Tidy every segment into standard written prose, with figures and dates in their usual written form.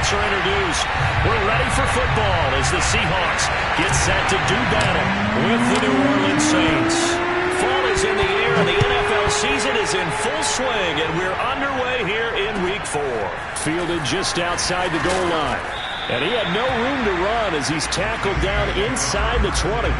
quarterbacks are introduced. We're ready for football as the Seahawks get set to do battle with the New Orleans Saints. Fall is in the air, and the NFL season is in full swing, and we're underway here in Week 4. Fielded just outside the goal line. And he had no room to run as he's tackled down inside the 20.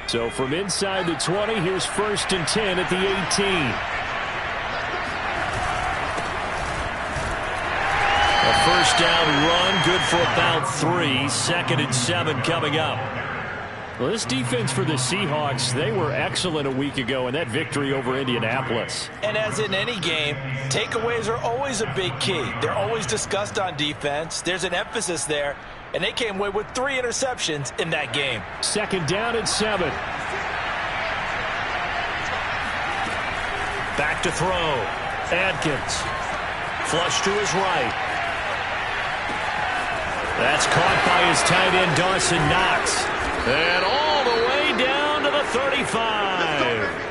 So from inside the 20, here's 1st and 10 at the 18. A first down run, good for about 3. 2nd and 7 coming up. Well, this defense for the Seahawks, they were excellent a week ago in that victory over Indianapolis. And as in any game, takeaways are always a big key. They're always discussed on defense. There's an emphasis there. And they came away with 3 interceptions in that game. 2nd down and 7. Back to throw. Adkins. Flush to his right. That's caught by his tight end, Dawson Knox. And all the way down to the 35.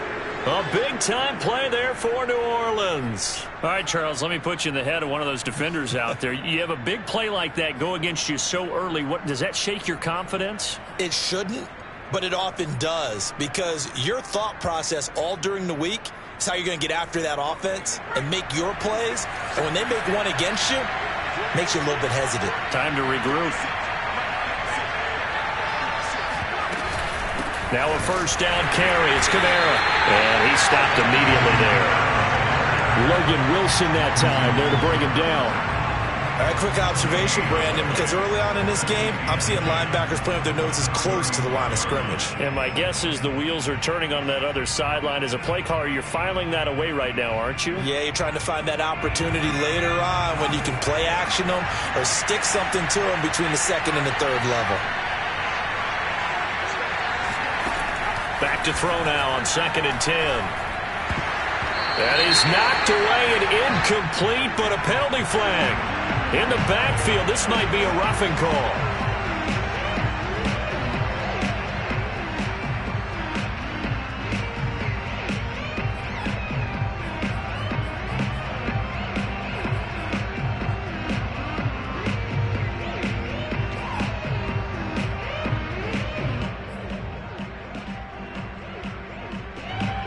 A big-time play there for New Orleans. All right, Charles, let me put you in the head of one of those defenders out there. You have a big play like that go against you so early. Does that shake your confidence? It shouldn't, but it often does, because your thought process all during the week is how you're going to get after that offense and make your plays. And when they make one against you, it makes you a little bit hesitant. Time to regroup. Now a first down carry. It's Kamara. And he stopped immediately there. Logan Wilson that time there to bring him down. All right, quick observation, Brandon, because early on in this game, I'm seeing linebackers playing with their noses close to the line of scrimmage. And my guess is the wheels are turning on that other sideline. As a play caller, you're filing that away right now, aren't you? Yeah, you're trying to find that opportunity later on when you can play action them or stick something to them between the 2nd and the 3rd level. Back to throw now on 2nd and 10. That is knocked away and incomplete, but a penalty flag. In the backfield, this might be a roughing call.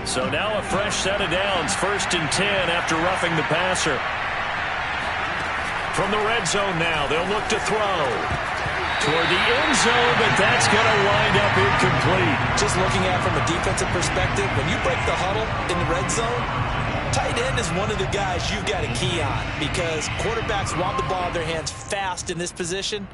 So now a fresh set of downs, 1st and 10 after roughing the passer. From the red zone now, they'll look to throw. Toward the end zone, but that's going to wind up incomplete. Just looking at it from a defensive perspective, when you break the huddle in the red zone, tight end is one of the guys you've got to key on, because quarterbacks want the ball in their hands fast in this position,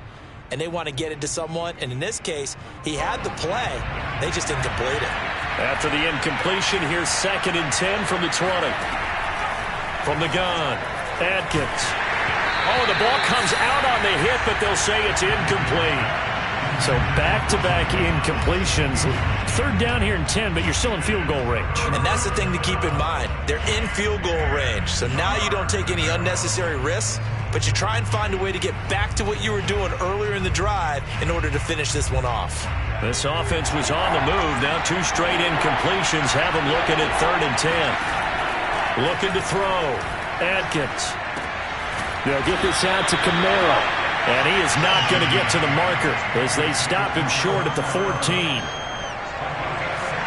and they want to get it to someone. And in this case, he had the play. They just didn't complete it. After the incompletion, here's 2nd and 10 from the 20. From the gun, Adkins. Oh, the ball comes out on the hit, but they'll say it's incomplete. So back-to-back incompletions. 3rd down here and 10, but you're still in field goal range. And that's the thing to keep in mind. They're in field goal range. So now you don't take any unnecessary risks, but you try and find a way to get back to what you were doing earlier in the drive in order to finish this one off. This offense was on the move. Now 2 straight incompletions have them looking at 3rd and 10. Looking to throw. Adkins. They'll get this out to Kamara. And he is not going to get to the marker as they stop him short at the 14.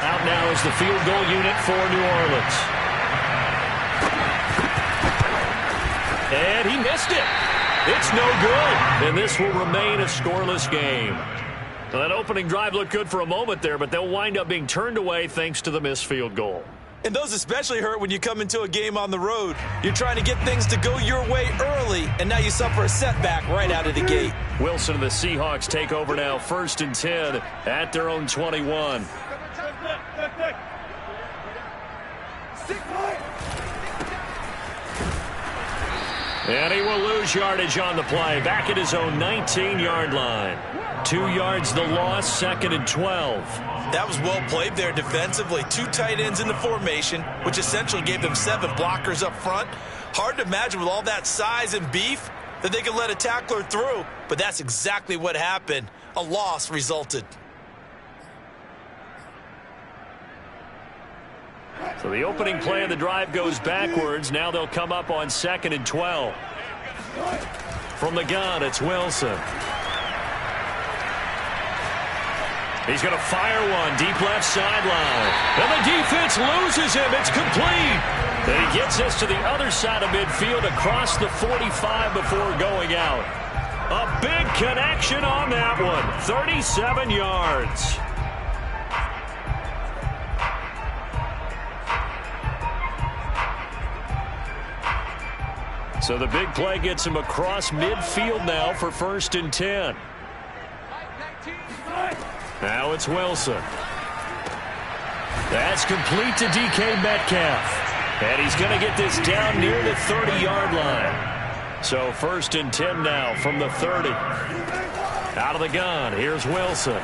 Out now is the field goal unit for New Orleans. And he missed it. It's no good. And this will remain a scoreless game. Now, that opening drive looked good for a moment there, but they'll wind up being turned away thanks to the missed field goal. And those especially hurt when you come into a game on the road. You're trying to get things to go your way early, and now you suffer a setback right out of the gate. Wilson and the Seahawks take over now, 1st and 10 at their own 21. And he will lose yardage on the play, back at his own 19-yard line. 2 yards the loss, 2nd and 12. That was well played there defensively. 2 tight ends in the formation, which essentially gave them 7 blockers up front. Hard to imagine with all that size and beef, that they could let a tackler through, but that's exactly what happened. A loss resulted. So the opening play of the drive goes backwards. Now they'll come up on 2nd and 12. From the gun, it's Wilson. He's going to fire one deep left sideline. And the defense loses him. It's complete. And he gets us to the other side of midfield across the 45 before going out. A big connection on that one. 37 yards. So the big play gets him across midfield now for 1st and 10. Now it's Wilson. That's complete to DK Metcalf. And he's going to get this down near the 30-yard line. So 1st and 10 now from the 30. Out of the gun, here's Wilson.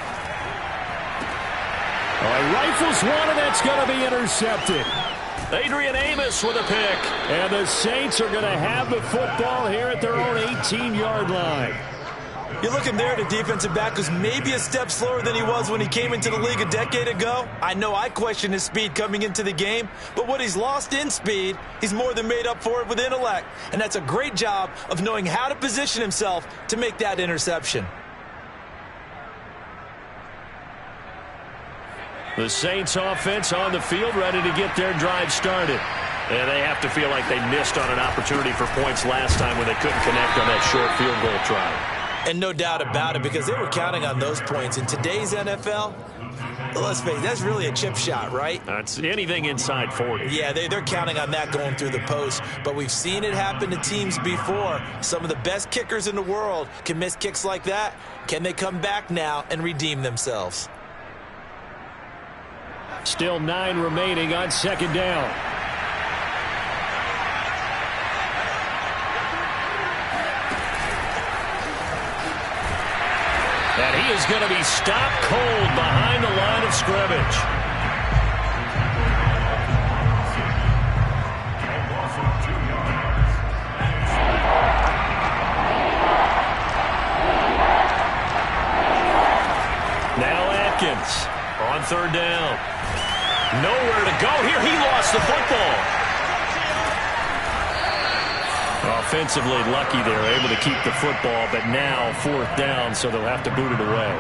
Rifles one, and that's going to be intercepted. Adrian Amos with a pick. And the Saints are going to have the football here at their own 18-yard line. You're looking there at a defensive back who's maybe a step slower than he was when he came into the league a decade ago. I know I questioned his speed coming into the game, but what he's lost in speed, he's more than made up for it with intellect. And that's a great job of knowing how to position himself to make that interception. The Saints offense on the field, ready to get their drive started. And they have to feel like they missed on an opportunity for points last time when they couldn't connect on that short field goal try. And no doubt about it, because they were counting on those points. In today's NFL, let's face it, that's really a chip shot, right? That's anything inside 40. Yeah, they're counting on that going through the post. But we've seen it happen to teams before. Some of the best kickers in the world can miss kicks like that. Can they come back now and redeem themselves? Still 9 remaining on 2nd down. And he is going to be stopped cold behind the line of scrimmage. Now Atkins on 3rd down. Nowhere to go here. He lost the football. Offensively lucky they're able to keep the football, but now 4th down, so they'll have to boot it away.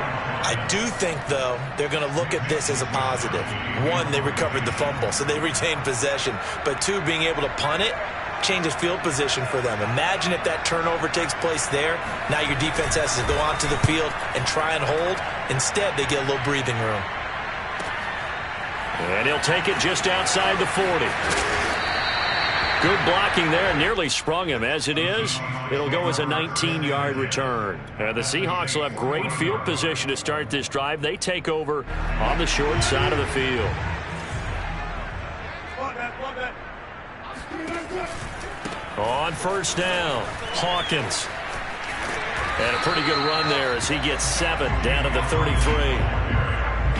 I do think, though, they're going to look at this as a positive. 1, they recovered the fumble, so they retained possession. But 2, being able to punt it changes field position for them. Imagine if that turnover takes place there. Now your defense has to go onto the field and try and hold. Instead, they get a little breathing room. And he'll take it just outside the 40. Good blocking there. Nearly sprung him. As it is, it'll go as a 19-yard return. The Seahawks will have great field position to start this drive. They take over on the short side of the field. On 1st down, Hawkins. And a pretty good run there as he gets 7 down to the 33.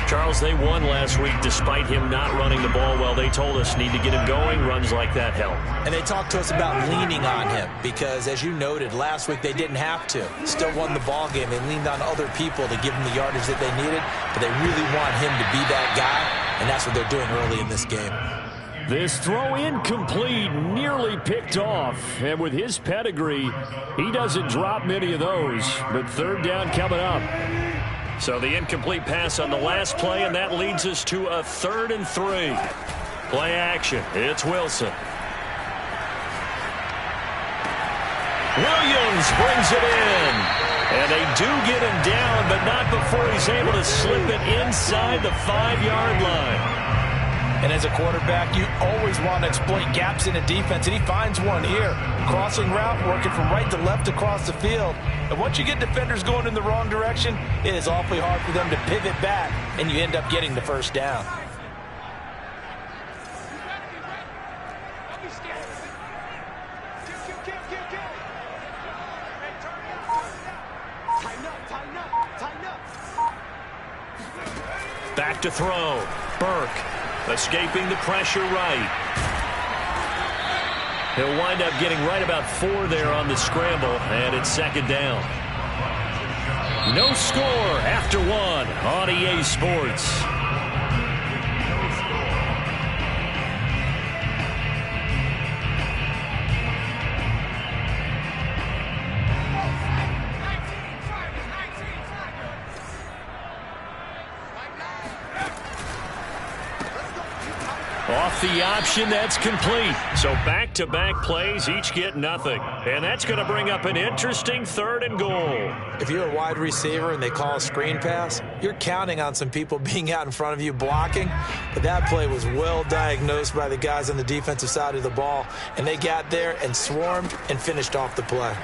Charles, they won last week despite him not running the ball well. They told us need to get him going. Runs like that help. And they talked to us about leaning on him because, as you noted, last week they didn't have to. Still won the ball game. They leaned on other people to give them the yardage that they needed, but they really want him to be that guy, and that's what they're doing early in this game. This throw incomplete, nearly picked off. And with his pedigree, he doesn't drop many of those. But 3rd down coming up. So the incomplete pass on the last play, and that leads us to a 3rd and 3. Play action. It's Wilson. Williams brings it in. And they do get him down, but not before he's able to slip it inside the 5-yard line. And as a quarterback, you always want to exploit gaps in a defense, and he finds one here. Crossing route, working from right to left across the field. And once you get defenders going in the wrong direction, it is awfully hard for them to pivot back, and you end up getting the 1st down. Back to throw. Burke escaping the pressure right. He'll wind up getting right about 4 there on the scramble, and it's second down. No score after 1 on EA Sports. Off the option, that's complete. So back-to-back plays, each get nothing. And that's going to bring up an interesting 3rd and goal. If you're a wide receiver and they call a screen pass, you're counting on some people being out in front of you blocking. But that play was well diagnosed by the guys on the defensive side of the ball. And they got there and swarmed and finished off the play.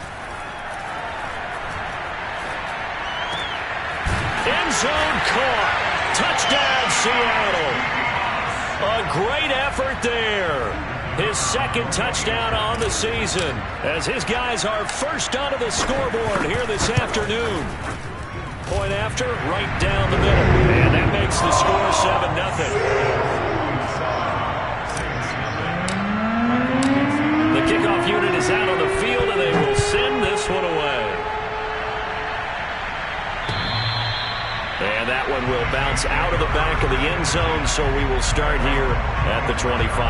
End zone caught. Touchdown, Seattle. A great effort there. His 2nd touchdown on the season as his guys are first onto the scoreboard here this afternoon. Point after, right down the middle. And that makes the score 7-0. The kickoff unit is out on the field, and they will send this one away. And that one will bounce out of the back of the end zone, so we will start here at the 25.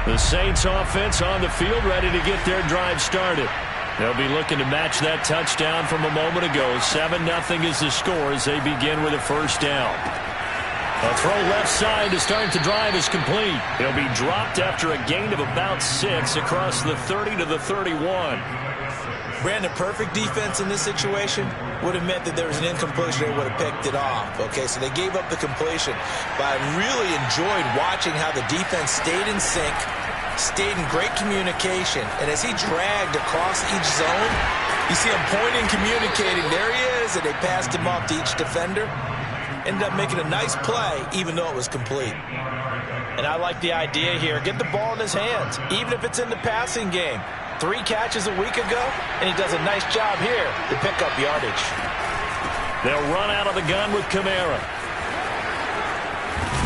The Saints offense on the field, ready to get their drive started. They'll be looking to match that touchdown from a moment ago. 7-0 is the score as they begin with a first down. A throw left side to start the drive is complete. He'll be dropped after a gain of about 6 across the 30 to the 31. Brandon, perfect defense in this situation would have meant that there was an incompletion. They would have picked it off. Okay, so they gave up the completion. But I really enjoyed watching how the defense stayed in sync, stayed in great communication. And as he dragged across each zone, you see him pointing, communicating. There he is, and they passed him off to each defender. Ended up making a nice play, even though it was complete. And I like the idea here. Get the ball in his hands, even if it's in the passing game. 3 catches a week ago, and he does a nice job here to pick up yardage. They'll run out of the gun with Kamara.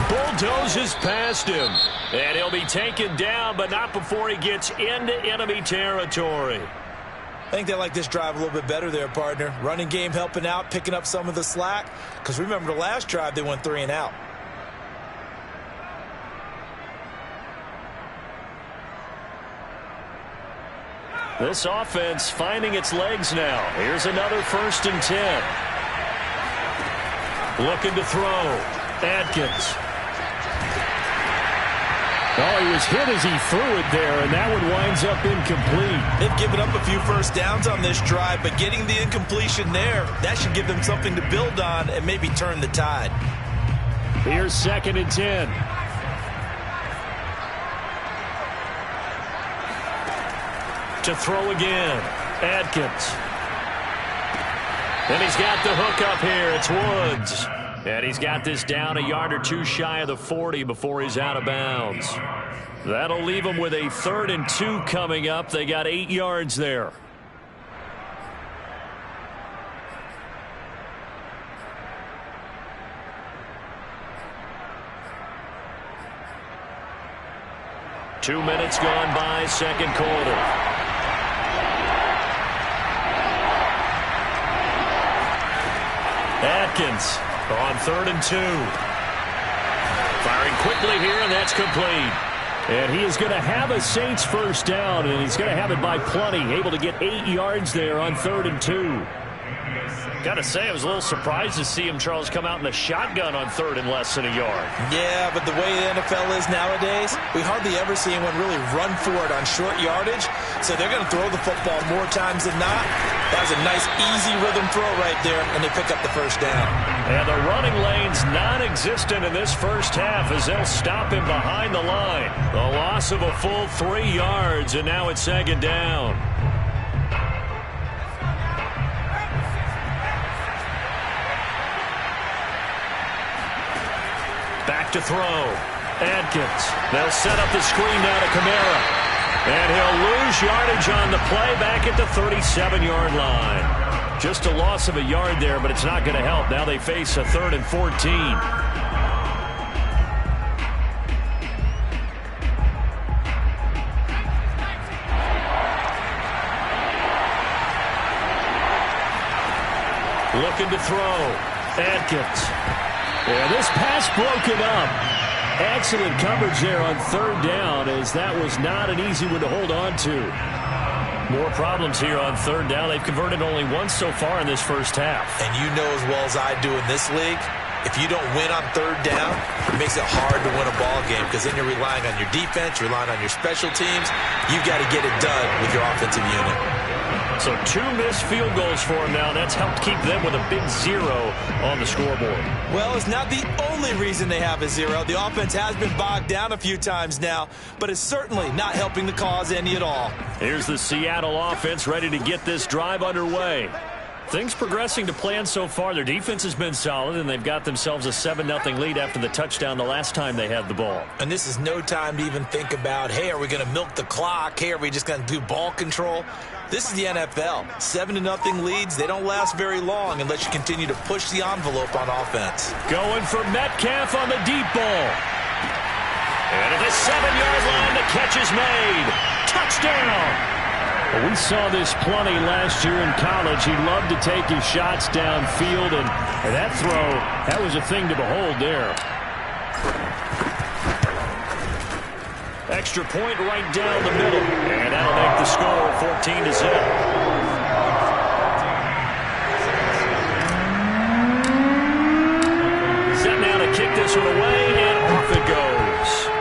Bulldozes past him. And he'll be taken down, but not before he gets into enemy territory. I think they like this drive a little bit better there, partner. Running game helping out, picking up some of the slack. Because remember the last drive, they went 3 and out. This offense finding its legs now. Here's another 1st and 10. Looking to throw. Adkins. Oh, he was hit as he threw it there, and that one winds up incomplete. They've given up a few first downs on this drive, but getting the incompletion there, that should give them something to build on and maybe turn the tide. Here's 2nd and 10. To throw again. Adkins. And he's got the hook up here. It's Woods. And he's got this down a yard or 2 shy of the 40 before he's out of bounds. That'll leave him with a 3rd and 2 coming up. They got 8 yards there. Two minutes gone by, second quarter. Adkins on 3rd and 2. Firing quickly here, and that's complete. And he is going to have a Saints first down, and he's going to have it by plenty. Able to get 8 yards there on 3rd and 2. Got to say, I was a little surprised to see him, Charles, come out in the shotgun on 3rd and less than a yard. Yeah, but the way the NFL is nowadays, we hardly ever see anyone really run for it on short yardage. So they're going to throw the football more times than not. That was a nice, easy rhythm throw right there, and they pick up the first down. And the running lane's non-existent in this first half as they'll stop him behind the line. The loss of a full 3 yards, and now it's second down. Back to throw. Adkins. They'll set up the screen now to Kamara. And he'll lose yardage on the play back at the 37-yard line. Just a loss of a yard there, but it's not going to help. Now they face a 3rd and 14. Looking to throw. Atkins. And this pass broken up. Excellent coverage there on 3rd down, as that was not an easy one to hold on to. More problems here on 3rd down. They've converted only once so far in this first half. And you know as well as I do in this league, if you don't win on 3rd down, it makes it hard to win a ball game, because then you're relying on your defense, you're relying on your special teams. You've got to get it done with your offensive unit. So 2 missed field goals for him now. That's helped keep them with a big 0 on the scoreboard. Well, it's not the only reason they have a 0. The offense has been bogged down a few times now, but it's certainly not helping the cause any at all. Here's the Seattle offense ready to get this drive underway. Things progressing to plan so far. Their defense has been solid, and they've got themselves a 7-0 lead after the touchdown the last time they had the ball. And this is no time to even think about, hey, are we going to milk the clock? Hey, are we just going to do ball control? This is the NFL. 7-0 leads, they don't last very long unless you continue to push the envelope on offense. Going for Metcalf on the deep ball. And at the 7-yard line, the catch is made. Touchdown! Well, we saw this plenty last year in college. He loved to take his shots downfield, and that throw, that was a thing to behold there. Extra point right down the middle, and that'll make the score 14-0. Set now to kick this one away, and off it goes.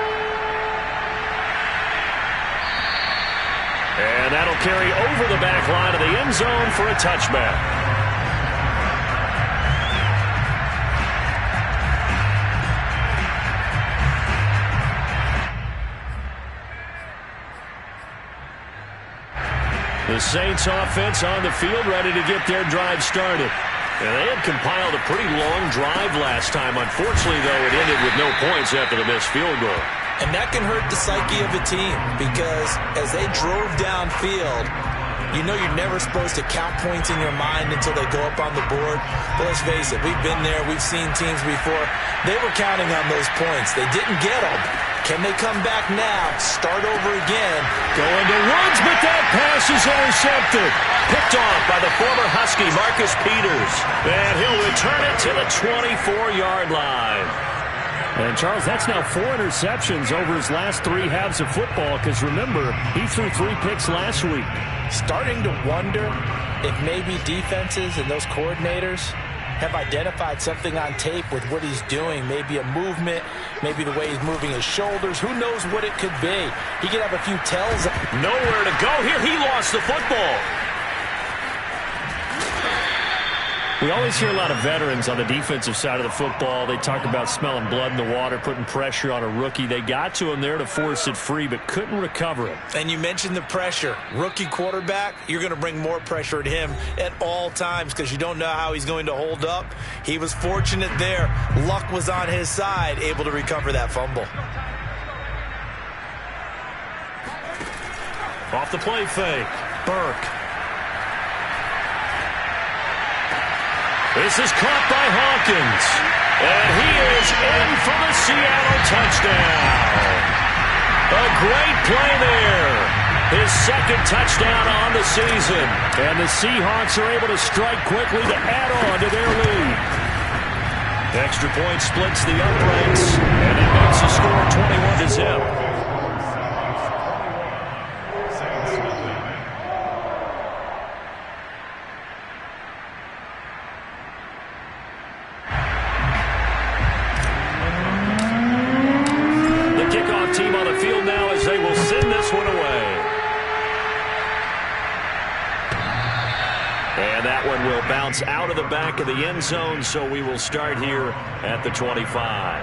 And that'll carry over the back line of the end zone for a touchback. The Saints offense on the field, ready to get their drive started. And they had compiled a pretty long drive last time. Unfortunately, though, it ended with no points after the missed field goal. And that can hurt the psyche of a team, because as they drove downfield, you know you're never supposed to count points in your mind until they go up on the board. But let's face it, we've been there. We've seen teams before. They were counting on those points. They didn't get them. Can they come back now, start over again? Going to Woods, but that pass is intercepted. Picked off by the former Husky, Marcus Peters. And he'll return it to the 24-yard line. And, Charles, that's now 4 interceptions over his last 3 halves of football, because, remember, he threw 3 picks last week. Starting to wonder if maybe defenses and those coordinators have identified something on tape with what he's doing. Maybe a movement, maybe the way he's moving his shoulders. Who knows what it could be? He could have a few tells. Nowhere to go here. He lost the football. We always hear a lot of veterans on the defensive side of the football. They talk about smelling blood in the water, putting pressure on a rookie. They got to him there to force it free, but couldn't recover it. And you mentioned the pressure. Rookie quarterback, you're going to bring more pressure at him at all times, because you don't know how he's going to hold up. He was fortunate there. Luck was on his side, able to recover that fumble. Off the play fake. Burke. This is caught by Hawkins. And he is in for the Seattle touchdown. A great play there. His second touchdown on the season. And the Seahawks are able to strike quickly to add on to their lead. Extra point splits the uprights, and it makes the score 21-0. Team on the field now as they will send this one away. And that one will bounce out of the back of the end zone, so we will start here at the 25.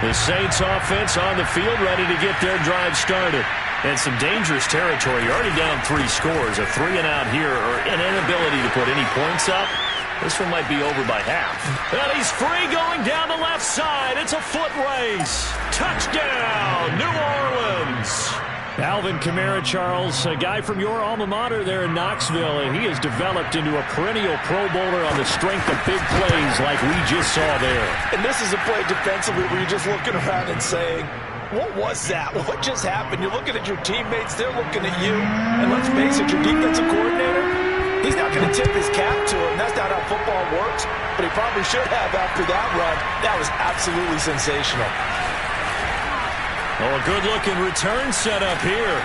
The Saints offense on the field ready to get their drive started. And some dangerous territory. You're already down 3 scores. A 3-and-out here, or an inability to put any points up. This one might be over by half. And he's free going down the left side. It's a foot race. Touchdown, New Orleans. Alvin Kamara, Charles, a guy from your alma mater there in Knoxville, and he has developed into a perennial Pro Bowler on the strength of big plays like we just saw there. And this is a play defensively where you're just looking around and saying, what was that? What just happened? You're looking at your teammates, they're looking at you. And let's face it, your defensive coordinator, he's not going to tip his cap to him. That's not how football works, but he probably should have after that run. That was absolutely sensational. Oh, a good-looking return set up here.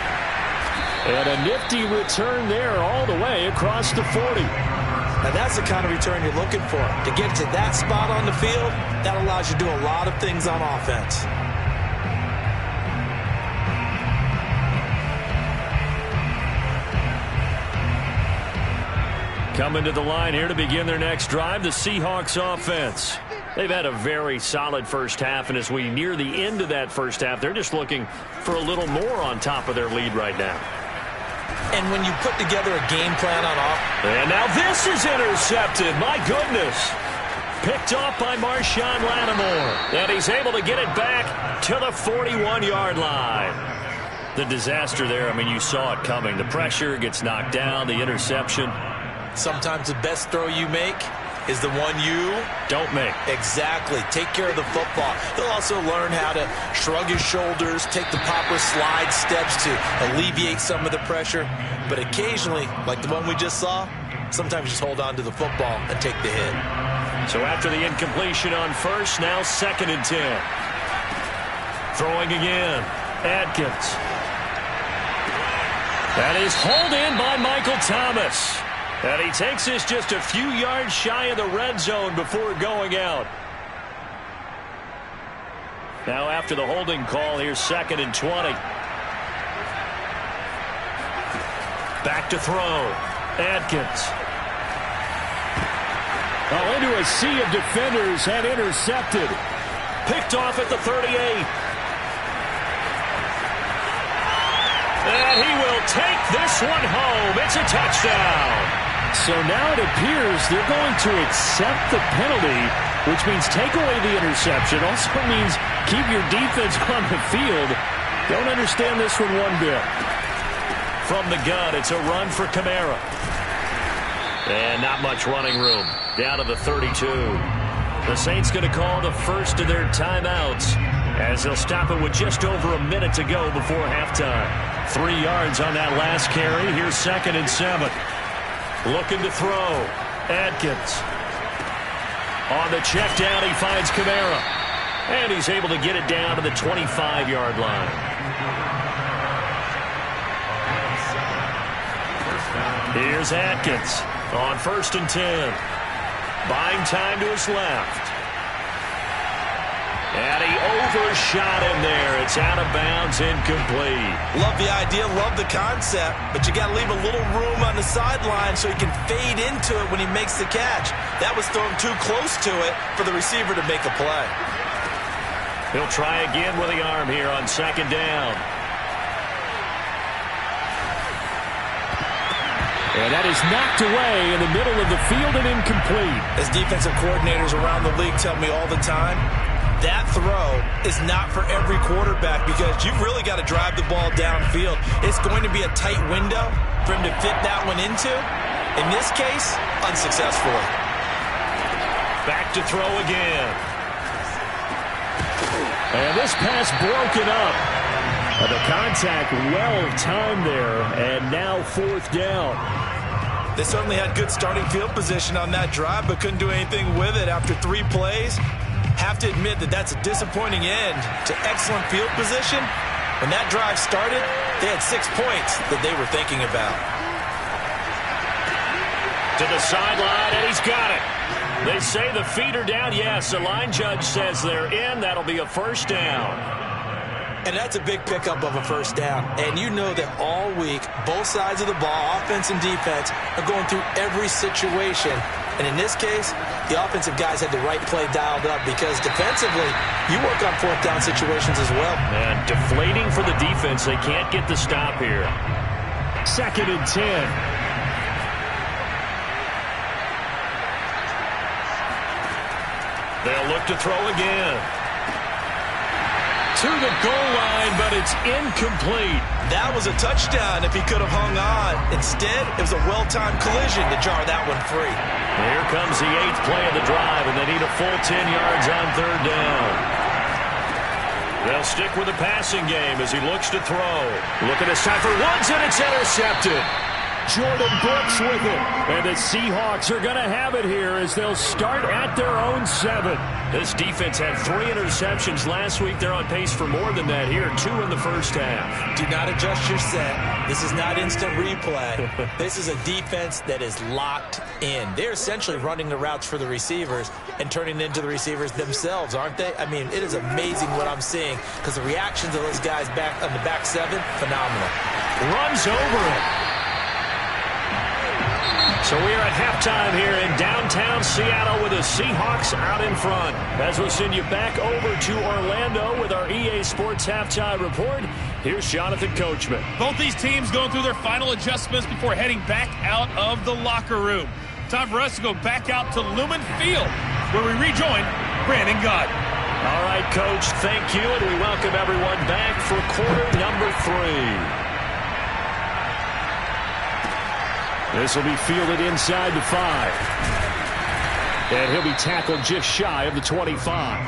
And a nifty return there all the way across the 40. Now, that's the kind of return you're looking for. To get to that spot on the field, that allows you to do a lot of things on offense. Coming to the line here to begin their next drive, the Seahawks offense. They've had a very solid first half, and as we near the end of that first half, they're just looking for a little more on top of their lead right now. And when you put together a game plan on offense. And now this is intercepted. My goodness. Picked off by Marshawn Lattimore. And he's able to get it back to the 41-yard line. The disaster there, I mean, you saw it coming. The pressure gets knocked down, the interception. Sometimes the best throw you make is the one you don't make. Exactly. Take care of the football. He'll also learn how to shrug his shoulders, take the proper slide steps to alleviate some of the pressure. But occasionally, like the one we just saw, sometimes just hold on to the football and take the hit. So after the incompletion on first, now 2nd and 10. Throwing again. Adkins. That is hauled in by Michael Thomas. And he takes this just a few yards shy of the red zone before going out. Now after the holding call, here's 2nd and 20. Back to throw. Adkins. Oh, into a sea of defenders and intercepted. Picked off at the 38. And he will take this one home. It's a touchdown. So now it appears they're going to accept the penalty, which means take away the interception. Also means keep your defense on the field. Don't understand this one one bit. From the gun, it's a run for Kamara. And not much running room. Down to the 32. The Saints going to call the first of their timeouts as they'll stop it with just over a minute to go before halftime. 3 yards on that last carry. Here's 2nd and 7. Looking to throw. Adkins. On the check down, he finds Kamara. And he's able to get it down to the 25-yard line. Here's Atkins on 1st and 10. Buying time to his left. And he overshot him there. It's out of bounds, incomplete. Love the idea, love the concept, but you got to leave a little room on the sideline so he can fade into it when he makes the catch. That was thrown too close to it for the receiver to make a play. He'll try again with the arm here on 2nd down. And that is knocked away in the middle of the field and incomplete. As defensive coordinators around the league tell me all the time, that throw is not for every quarterback because you've really got to drive the ball downfield. It's going to be a tight window for him to fit that one into. In this case, unsuccessfully. Back to throw again. And this pass broken up. The contact well timed there, and now 4th down. They certainly had good starting field position on that drive, but couldn't do anything with it after 3 plays. Have to admit that that's a disappointing end to excellent field position. When that drive started, they had 6 points that they were thinking about. To the sideline, and he's got it. They say the feet are down. Yes, the line judge says they're in. That'll be a 1st down. And that's a big pickup of a 1st down. And you know that all week, both sides of the ball, offense and defense, are going through every situation. And in this case, the offensive guys had the right play dialed up because defensively, you work on 4th down situations as well. And deflating for the defense. They can't get the stop here. 2nd and 10. They'll look to throw again. to the goal line, but it's incomplete. That was a touchdown if he could have hung on. Instead, it was a well-timed collision to jar that one free. Here comes the 8th play of the drive, and they need a full 10 yards on 3rd down. They'll stick with the passing game as he looks to throw. Looking this time for Woods, and it's intercepted. Jordan Brooks with it. And the Seahawks are going to have it here as they'll start at their own 7. This defense had 3 interceptions last week. They're on pace for more than that here. 2 in the first half. Do not adjust your set. This is not instant replay. This is a defense that is locked in. They're essentially running the routes for the receivers and turning into the receivers themselves, aren't they? I mean, it is amazing what I'm seeing because the reactions of those guys back on the back 7, phenomenal. Runs over it. So we are at halftime here in downtown Seattle with the Seahawks out in front. As we'll send you back over to Orlando with our EA Sports Halftime Report, here's Jonathan Coachman. Both these teams going through their final adjustments before heading back out of the locker room. Time for us to go back out to Lumen Field, where we rejoin Brandon Gott. All right, Coach, thank you, and we welcome everyone back for quarter number 3. This will be fielded inside the 5. And he'll be tackled just shy of the 25.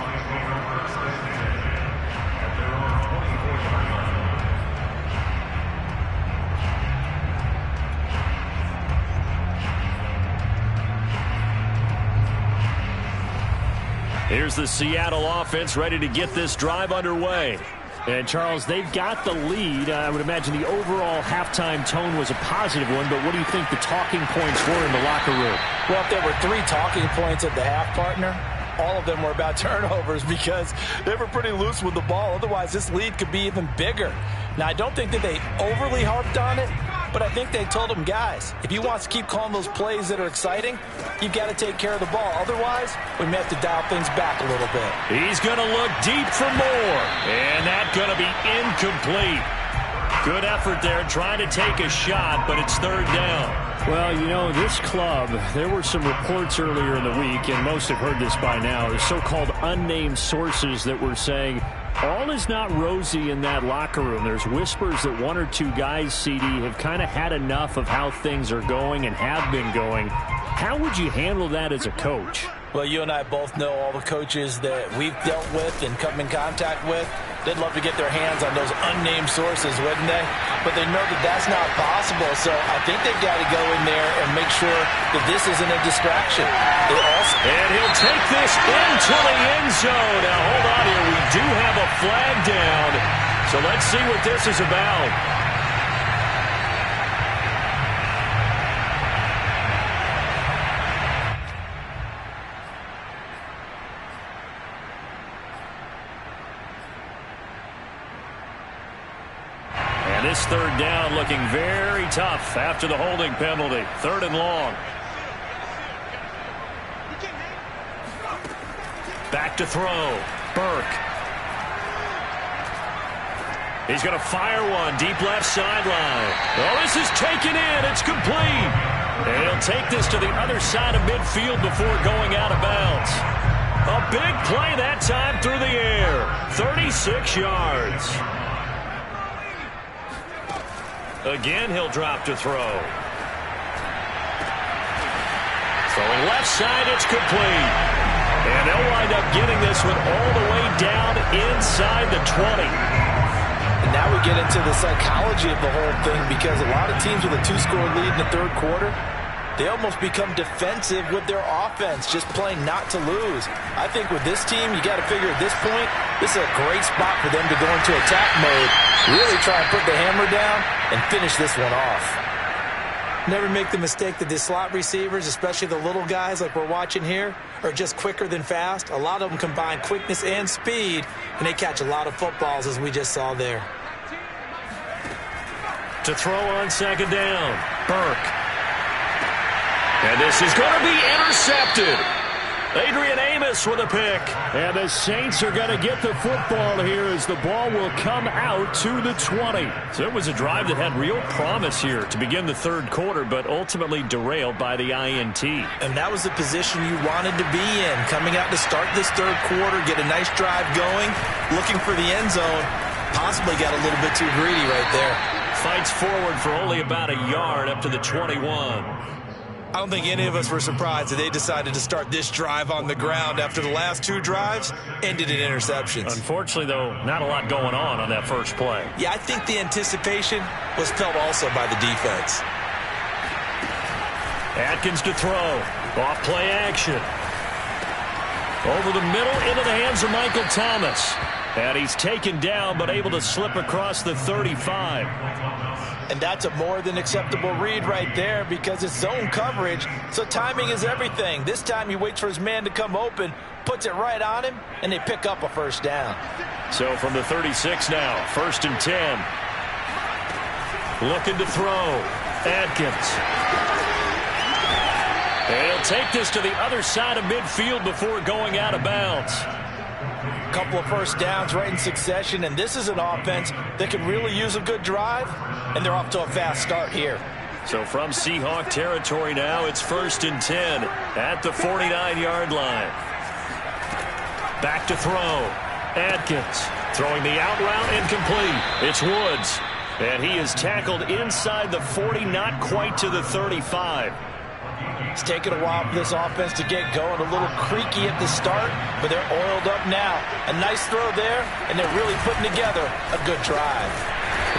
Here's the Seattle offense ready to get this drive underway. And, Charles, they've got the lead. I would imagine the overall halftime tone was a positive one, but what do you think the talking points were in the locker room? Well, if there were 3 talking points at the half, partner, all of them were about turnovers because they were pretty loose with the ball. Otherwise, this lead could be even bigger. Now, I don't think that they overly harped on it, but I think they told them, guys, if you want to keep calling those plays that are exciting, you've got to take care of the ball. Otherwise, we may have to dial things back a little bit. He's going to look deep for more, and that's going to be incomplete. Good effort there trying to take a shot, but it's 3rd down. Well, you know, this club, there were some reports earlier in the week, and most have heard this by now, the so-called unnamed sources that were saying all is not rosy in that locker room. There's whispers that 1 or 2 guys, CD, have kind of had enough of how things are going and have been going. How would you handle that as a coach? Well, you and I both know all the coaches that we've dealt with and come in contact with. They'd love to get their hands on those unnamed sources, wouldn't they? But they know that that's not possible, so I think they've got to go in there and make sure that this isn't a distraction. And he'll take this into the end zone. Now, hold on here. We do have a flag down, so let's see what this is about. This 3rd down looking very tough after the holding penalty. 3rd and long. Back to throw. Burke. He's going to fire one deep left sideline. Oh, this is taken in. It's complete. And he'll take this to the other side of midfield before going out of bounds. A big play that time through the air. 36 yards. Again, he'll drop to throw. Throwing left side, it's complete. And they'll wind up getting this one all the way down inside the 20. And now we get into the psychology of the whole thing because a lot of teams with a 2-score lead in the 3rd quarter, they almost become defensive with their offense, just playing not to lose. I think with this team, you got to figure at this point, this is a great spot for them to go into attack mode, really try and put the hammer down and finish this one off. Never make the mistake that the slot receivers, especially the little guys like we're watching here, are just quicker than fast. A lot of them combine quickness and speed, and they catch a lot of footballs, as we just saw there. To throw on 2nd down, Burke. And this is going to be intercepted. Adrian Amos with a pick. And the Saints are going to get the football here as the ball will come out to the 20. So it was a drive that had real promise here to begin the third quarter, but ultimately derailed by the INT. And that was the position you wanted to be in. Coming out to start this third quarter, get a nice drive going, looking for the end zone. Possibly got a little bit too greedy right there. Fights forward for only about a yard up to the 21. I don't think any of us were surprised that they decided to start this drive on the ground after the last two drives ended in interceptions. Unfortunately, though, not a lot going on that first play. Yeah, I think the anticipation was felt also by the defense. Atkins to throw. Off play action. Over the middle into the hands of Michael Thomas. And he's taken down but able to slip across the 35. And that's a more than acceptable read right there because it's zone coverage, so timing is everything. This time he waits for his man to come open, puts it right on him, and they pick up a first down. So from the 36 now, 1st and 10. Looking to throw. Atkins. And he'll take this to the other side of midfield before going out of bounds. Couple of first downs right in succession, and this is an offense that can really use a good drive, and they're off to a fast start here. So from Seahawk territory now, it's 1st and 10 at the 49-yard line. Back to throw. Atkins throwing the out route incomplete. It's Woods, and he is tackled inside the 40, not quite to the 35. It's taken a while for this offense to get going. A little creaky at the start, but they're oiled up now. A nice throw there, and they're really putting together a good drive.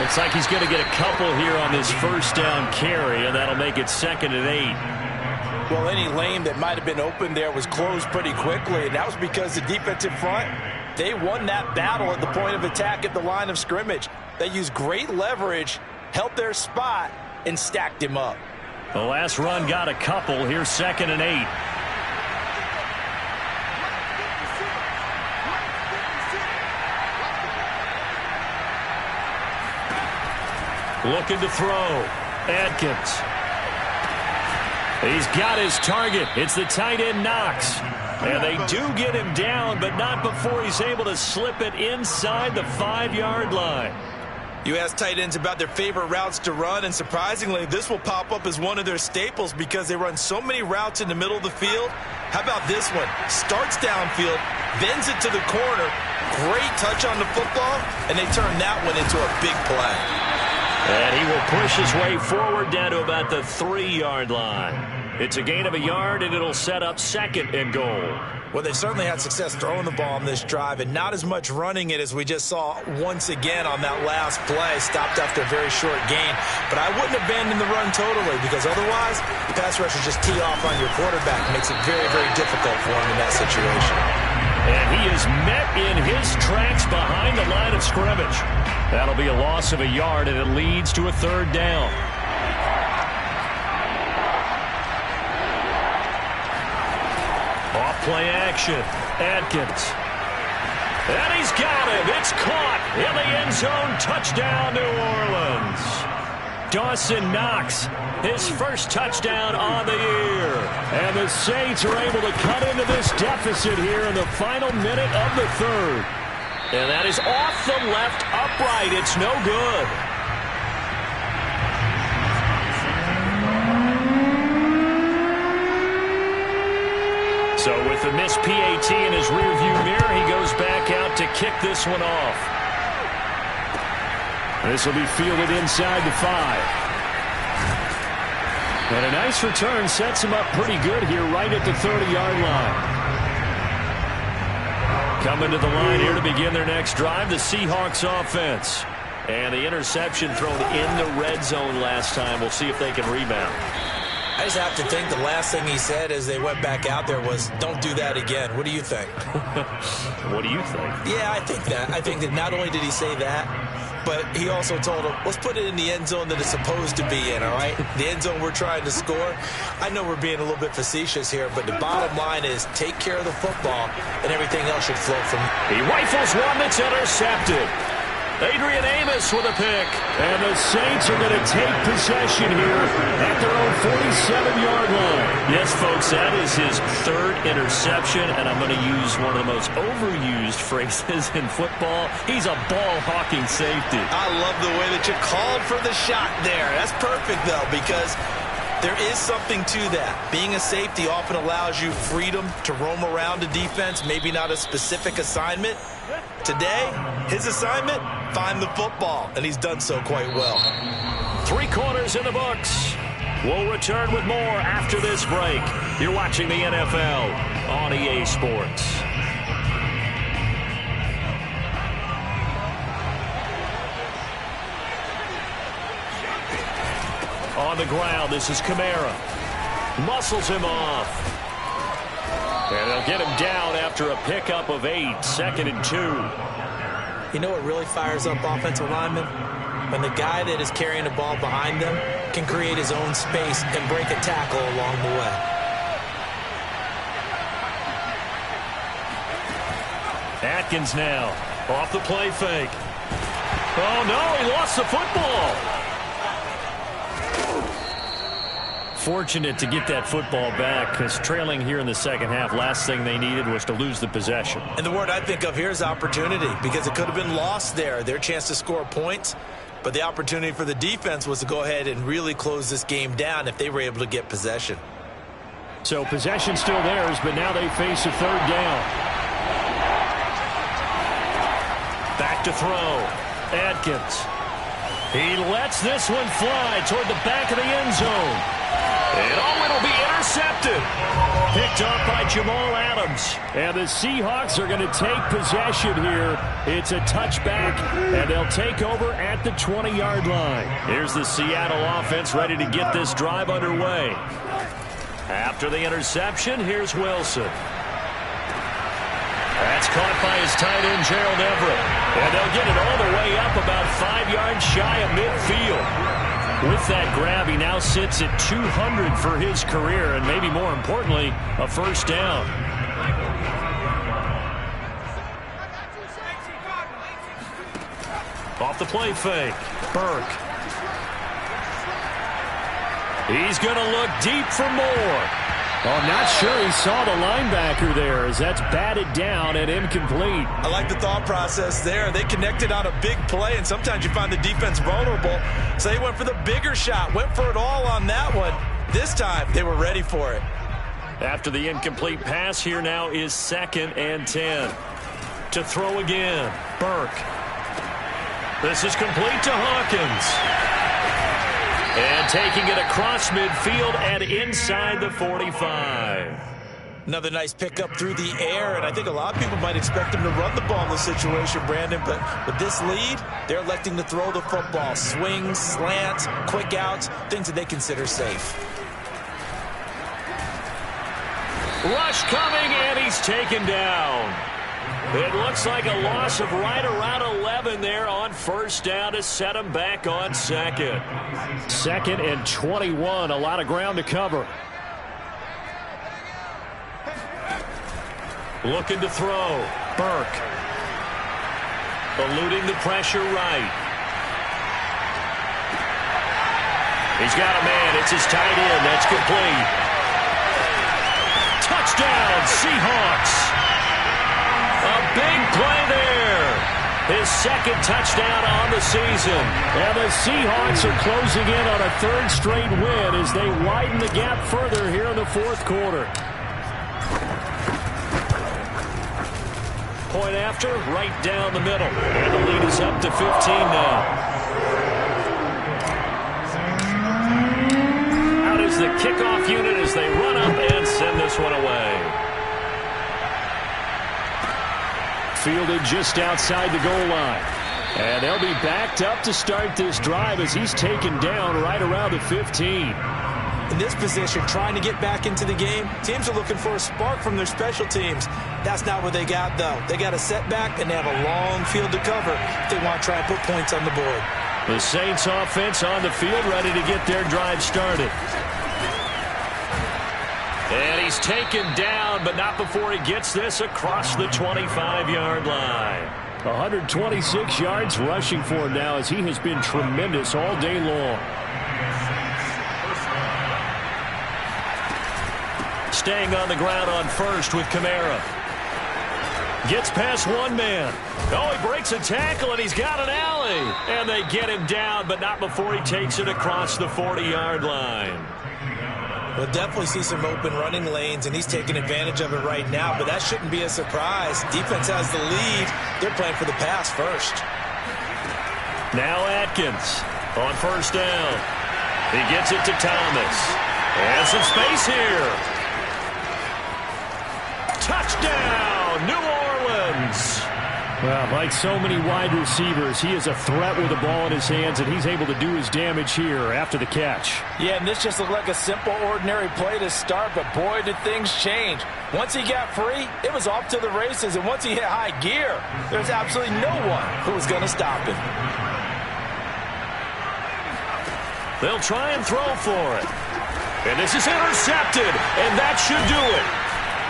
Looks like he's going to get a couple here on this first down carry, and that'll make it 2nd and 8. Well, any lane that might have been open there was closed pretty quickly, and that was because the defensive front, they won that battle at the point of attack at the line of scrimmage. They used great leverage, held their spot, and stacked him up. The last run got a couple. Here's 2nd and 8. Looking to throw. Atkins. He's got his target. It's the tight end Knox. And they do get him down, but not before he's able to slip it inside the 5-yard line. You ask tight ends about their favorite routes to run, and surprisingly, this will pop up as one of their staples because they run so many routes in the middle of the field. How about this one? Starts downfield, bends it to the corner, great touch on the football, and they turn that one into a big play. And he will push his way forward down to about the 3-yard line. It's a gain of a yard, and it'll set up 2nd and goal. Well, they certainly had success throwing the ball on this drive and not as much running it as we just saw once again on that last play. Stopped after a very short gain. But I wouldn't abandon the run totally because otherwise the pass rushers just tee off on your quarterback. It makes it very, very difficult for him in that situation. And he is met in his tracks behind the line of scrimmage. That'll be a loss of a yard, and it leads to a 3rd down. Off-play action. Atkins. And he's got him. It's caught in the end zone. Touchdown, New Orleans. Dawson Knox, his first touchdown on the year. And the Saints are able to cut into this deficit here in the final minute of the 3rd. And that is off the left upright. It's no good. So with the missed PAT in his rearview mirror, he goes back out to kick this one off. This will be fielded inside the 5. And a nice return sets him up pretty good here right at the 30-yard line. Coming to the line here to begin their next drive, the Seahawks offense. And the interception thrown in the red zone last time. We'll see if they can rebound. I just have to think the last thing he said as they went back out there was, don't do that again. What do you think? What do you think? Yeah, I think that. I think that not only did he say that, but he also told him, let's put it in the end zone that it's supposed to be in, all right? The end zone we're trying to score. I know we're being a little bit facetious here, but the bottom line is take care of the football, and everything else should flow from. He rifles one that's intercepted. Adrian Amos with a pick. And the Saints are going to take possession here at their own 47-yard line. Yes, folks, that is his third interception, and I'm going to use one of the most overused phrases in football. He's a ball-hawking safety. I love the way that you called for the shot there. That's perfect, though, because there is something to that. Being a safety often allows you freedom to roam around a defense, maybe not a specific assignment. Today, his assignment, find the football, and he's done so quite well. 3 quarters in the books. We'll return with more after this break. You're watching the NFL on EA Sports. On the ground, this is Kamara. Muscles him off. And they'll get him down after a pickup of 8, 2nd and 2. You know what really fires up offensive linemen? When the guy that is carrying the ball behind them can create his own space and break a tackle along the way. Atkins now off the play fake. Oh, no, he lost the football. Fortunate to get that football back, because trailing here in the second half, last thing they needed was to lose the possession. And the word I think of here is opportunity, because it could have been lost there, their chance to score points. But the opportunity for the defense was to go ahead and really close this game down if they were able to get possession. So possession still theirs, but now they face a 3rd down. Back to throw. Atkins. He lets this one fly toward the back of the end zone. And it'll be intercepted. Picked up by Jamal Adams. And the Seahawks are going to take possession here. It's a touchback, and they'll take over at the 20-yard line. Here's the Seattle offense ready to get this drive underway. After the interception, here's Wilson. That's caught by his tight end, Gerald Everett. And they'll get it all the way up about 5 yards shy of midfield. With that grab, he now sits at 200 for his career, and maybe more importantly, a first down. Off the play fake, Burke. He's going to look deep for more. Oh, I'm not sure he saw the linebacker there, as that's batted down and incomplete. I like the thought process there. They connected on a big play, and sometimes you find the defense vulnerable. So they went for the bigger shot, went for it all on that one. This time, they were ready for it. After the incomplete pass, here now is 2nd and 10. To throw again, Burke. This is complete to Hawkins. And taking it across midfield and inside the 45. Another nice pickup through the air, and I think a lot of people might expect him to run the ball in this situation, Brandon, but with this lead, they're electing to throw the football. Swings, slants, quick outs, things that they consider safe. Rush coming, and he's taken down. It looks like a loss of right around 11 there on first down to set him back on 2nd. 2nd and 21, a lot of ground to cover. Looking to throw, Burke. Eluding the pressure right. He's got a man, it's his tight end, that's complete. Touchdown, Seahawks. A big play there. His 2nd touchdown on the season. And the Seahawks are closing in on a 3rd straight win as they widen the gap further here in the 4th quarter. Point after, right down the middle. And the lead is up to 15 now. Out is the kickoff unit as they run up and send this one away. Fielded just outside the goal line. And they'll be backed up to start this drive as he's taken down right around the 15. In this position, trying to get back into the game, teams are looking for a spark from their special teams. That's not what they got, though. They got a setback, and they have a long field to cover if they want to try and put points on the board. The Saints offense on the field ready to get their drive started. And he's taken down, but not before he gets this across the 25-yard line. 126 yards rushing for him now, as he has been tremendous all day long. Staying on the ground on first with Kamara. Gets past one man. Oh, he breaks a tackle, and he's got an alley. And they get him down, but not before he takes it across the 40-yard line. We'll definitely see some open running lanes, and he's taking advantage of it right now, but that shouldn't be a surprise. Defense has the lead. They're playing for the pass first. Now Atkins on first down. He gets it to Thomas. And some space here. Touchdown, New Orleans. Well, like so many wide receivers, he is a threat with the ball in his hands, and he's able to do his damage here after the catch. Yeah, and this just looked like a simple, ordinary play to start, but boy, did things change. Once he got free, it was off to the races, and once he hit high gear, there's absolutely no one who was going to stop him. They'll try and throw for it. And this is intercepted, and that should do it.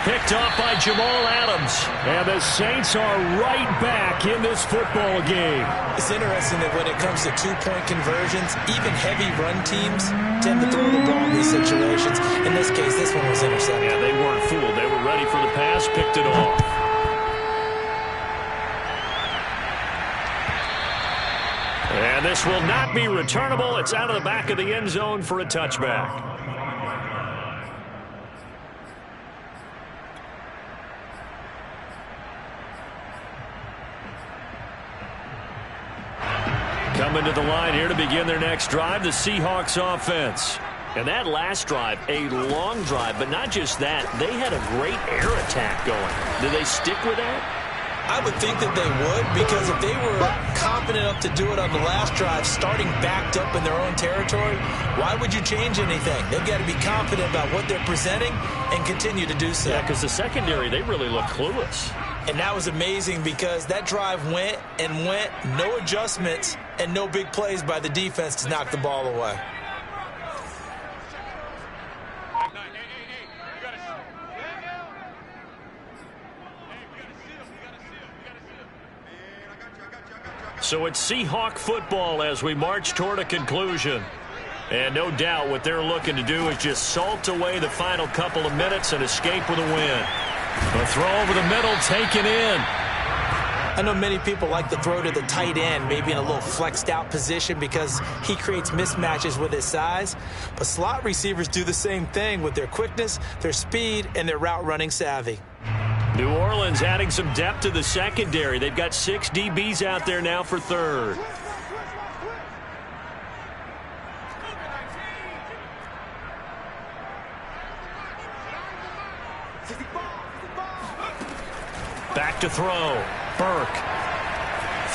Picked off by Jamal Adams. And the Saints are right back in this football game. It's interesting that when it comes to two-point conversions, even heavy run teams tend to throw the ball in these situations. In this case, this one was intercepted. Yeah, they weren't fooled. They were ready for the pass, picked it off. And this will not be returnable. It's out of the back of the end zone for a touchback. Coming to the line here to begin their next drive, the Seahawks offense. And that last drive, a long drive, but not just that. They had a great air attack going. Do they stick with that? I would think that they would, because if they were confident enough to do it on the last drive, starting backed up in their own territory, why would you change anything? They've got to be confident about what they're presenting and continue to do so. Yeah, because the secondary, they really look clueless. And that was amazing, because that drive went and went, no adjustments, and no big plays by the defense to knock the ball away. So it's Seahawk football as we march toward a conclusion. And no doubt what they're looking to do is just salt away the final couple of minutes and escape with a win. A throw over the middle, taken in. I know many people like to throw to the tight end, maybe in a little flexed out position, because he creates mismatches with his size. But slot receivers do the same thing with their quickness, their speed, and their route running savvy. New Orleans adding some depth to the secondary. They've got 6 DBs out there now for third. Back to throw. Burke.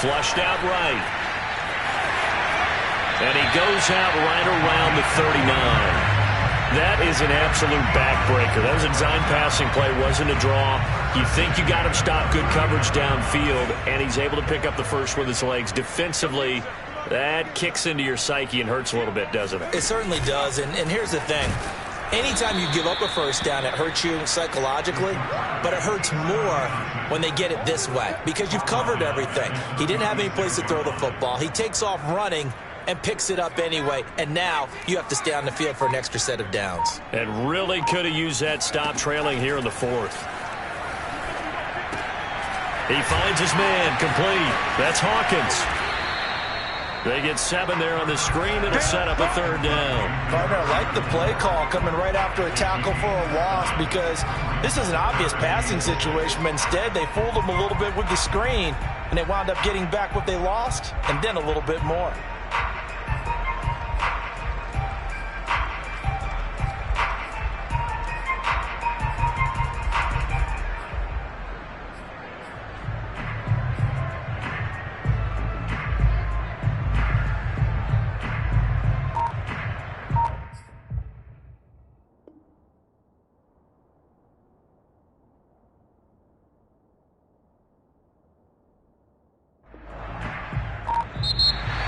Flushed out right. And he goes out right around the 39. That is an absolute backbreaker. That was a design passing play, wasn't a draw. You think you got him stopped, good coverage downfield, and he's able to pick up the first with his legs. Defensively, that kicks into your psyche and hurts a little bit, doesn't it? It certainly does, and here's the thing. Anytime you give up a first down, it hurts you psychologically, but it hurts more when they get it this way, because you've covered everything. He didn't have any place to throw the football. He takes off running and picks it up anyway, and now you have to stay on the field for an extra set of downs. And really could have used that stop trailing here in the fourth. He finds his man, complete. That's Hawkins. They get 7 there on the screen. It'll set up a third down. Partner, I like the play call coming right after a tackle for a loss, because this is an obvious passing situation, but instead they fooled him a little bit with the screen, and they wound up getting back what they lost, and then a little bit more.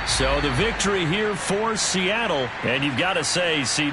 So the victory here for Seattle. And you've got to say, CD,